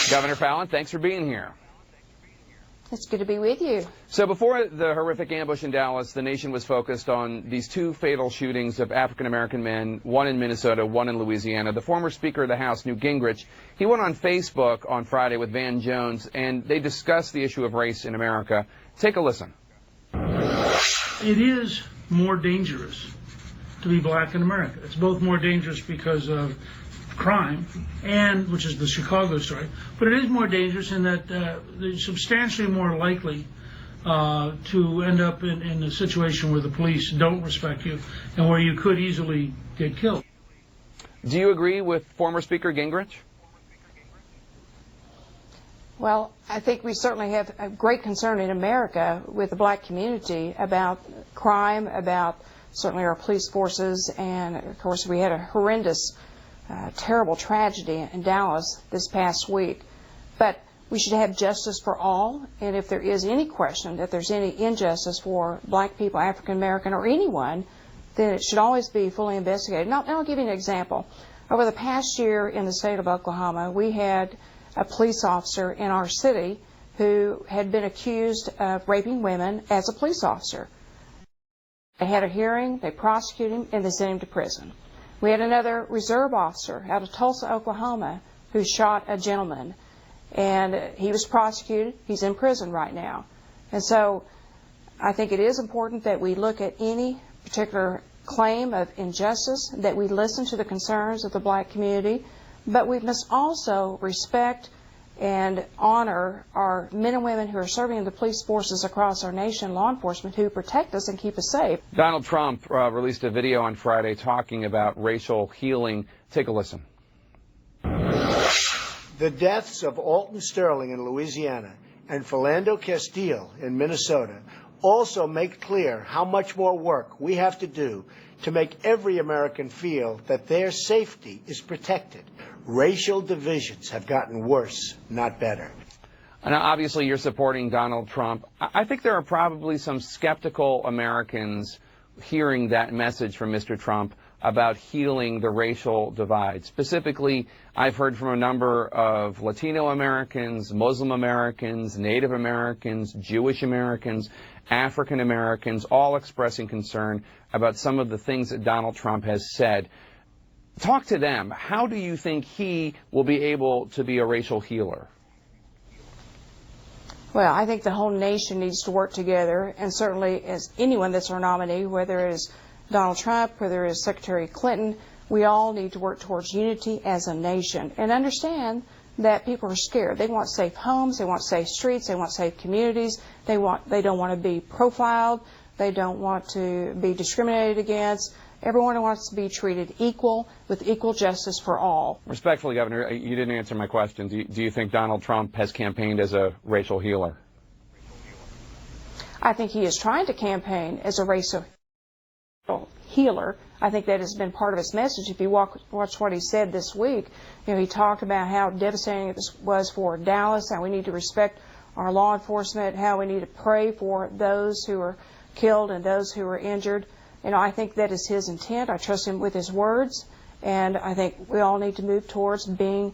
Governor Fallin, thanks for being here. It's good to be with you. So before the horrific ambush in Dallas, the nation was focused on these two fatal shootings of African-American men, one in Minnesota, one in Louisiana. The former Speaker of the House, Newt Gingrich, he went on Facebook on Friday with Van Jones, and they discussed the issue of race in America. Take a listen. It is more dangerous to be black in America. It's both more dangerous because of crime, and which is the Chicago story, but it is more dangerous in that they're substantially more likely to end up in a situation where the police don't respect you and where you could easily get killed. Do you agree with former Speaker Gingrich? Well, I think we certainly have a great concern in America with the black community about crime, about certainly our police forces, and of course we had a horrendous terrible tragedy in Dallas this past week. But we should have justice for all, and if there is any question that there's any injustice for black people, African American, or anyone, then it should always be fully investigated. Now I'll give you an example. Over the past year in the state of Oklahoma, we had a police officer in our city who had been accused of raping women as a police officer. They had a hearing, they prosecuted him, and they sent him to prison. We had another reserve officer out of Tulsa, Oklahoma, who shot a gentleman, and he was prosecuted. He's in prison right now. And so I think it is important that we look at any particular claim of injustice, that we listen to the concerns of the black community, but we must also respect and honor our men and women who are serving in the police forces across our nation, law enforcement, who protect us and keep us safe. Donald Trump released a video on Friday talking about racial healing. Take a listen. The deaths of Alton Sterling in Louisiana and Philando Castile in Minnesota also make clear how much more work we have to do to make every American feel that their safety is protected. Racial divisions have gotten worse, not better. Now, obviously, you're supporting Donald Trump. I think there are probably some skeptical Americans hearing that message from Mr. Trump about healing the racial divide. Specifically, I've heard from a number of Latino Americans, Muslim Americans, Native Americans, Jewish Americans, African Americans, all expressing concern about some of the things that Donald Trump has said. Talk to them. How do you think he will be able to be a racial healer? Well, I think the whole nation needs to work together, and certainly as anyone that's our nominee, whether it is Donald Trump, whether it is Secretary Clinton, we all need to work towards unity as a nation and understand that people are scared. They want safe homes, they want safe streets, they want safe communities, they don't want to be profiled, they don't want to be discriminated against. Everyone wants to be treated equal, with equal justice for all. Respectfully, Governor, you didn't answer my question. Do you think Donald Trump has campaigned as a racial healer? I think he is trying to campaign as a racial healer. I think that has been part of his message. If you watch what he said this week, he talked about how devastating it was for Dallas, how we need to respect our law enforcement, how we need to pray for those who are killed and those who are injured. I think that is his intent. I trust him with his words, and I think we all need to move towards being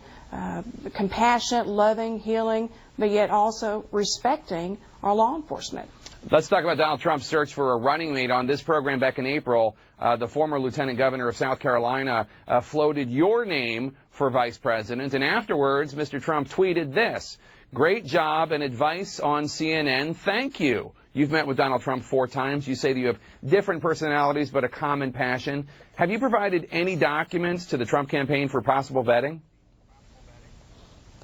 compassionate, loving, healing, but yet also respecting our law enforcement. Let's talk about Donald Trump's search for a running mate. On this program back in April, the former Lieutenant Governor of South Carolina floated your name for vice president, and afterwards, Mr. Trump tweeted this: "Great job and advice on CNN. Thank you." You've met with Donald Trump 4 times. You say that you have different personalities but a common passion. Have you provided any documents to the Trump campaign for possible vetting?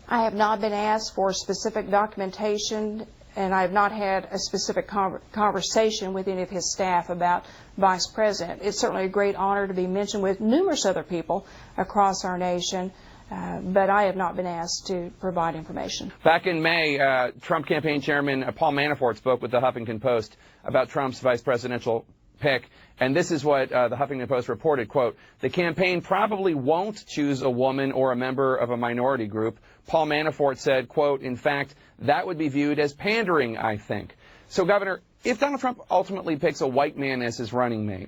I have not been asked for specific documentation, and I have not had a specific conversation with any of his staff about vice president. It's certainly a great honor to be mentioned with numerous other people across our nation. But I have not been asked to provide information. Back in May, Trump campaign chairman Paul Manafort spoke with the Huffington Post about Trump's vice presidential pick, and this is what the Huffington Post reported, quote, "The campaign probably won't choose a woman or a member of a minority group." Paul Manafort said, quote, "In fact, that would be viewed as pandering, I think." So, Governor, if Donald Trump ultimately picks a white man as his running mate,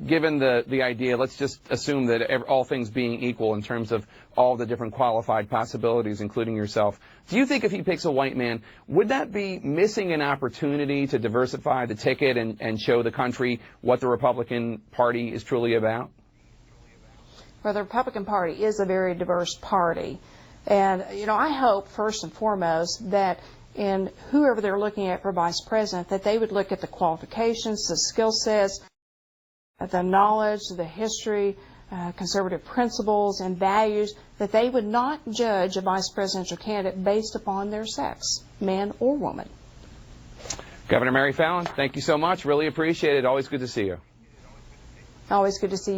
given the idea, let's just assume that all things being equal in terms of all the different qualified possibilities, including yourself, do you think if he picks a white man, would that be missing an opportunity to diversify the ticket and show the country what the Republican Party is truly about? Well, the Republican Party is a very diverse party. And, I hope, first and foremost, that in whoever they're looking at for vice president, that they would look at the qualifications, the skill sets, the knowledge, the history, conservative principles and values, that they would not judge a vice presidential candidate based upon their sex, man or woman. Governor Mary Fallin, thank you so much. Really appreciate it. Always good to see you. Always good to see you.